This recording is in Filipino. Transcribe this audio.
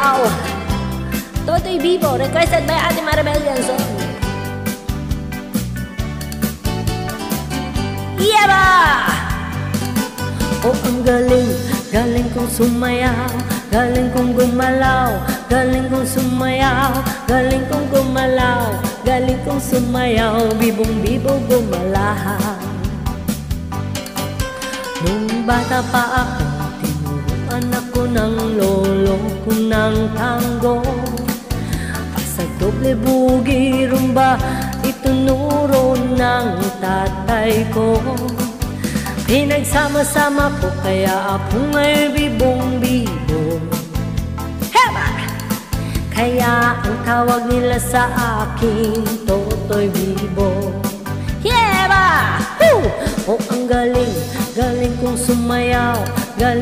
sumayaw. Totoy Bibo, requested by Ate Maribel Yanson. Yaba! Oh, ang galing, galing kong sumayaw, galing kong gumalaw, galing kong sumayaw, galing kong gumalaw, galing kong sumayaw, bibong-bibo gumalaw. Nung bata pa ako, tinuruan ako ng lolo ko ng tango. Sa doble bugi rumba, itunuro ng tatay ko. Pinagsama-sama ko kaya ako may bibong-bibo. Heba! Kaya ang tawag nila sa akin, Totoy Bibo. Heba! Oh, ang galing, galing kong sumayaw, galing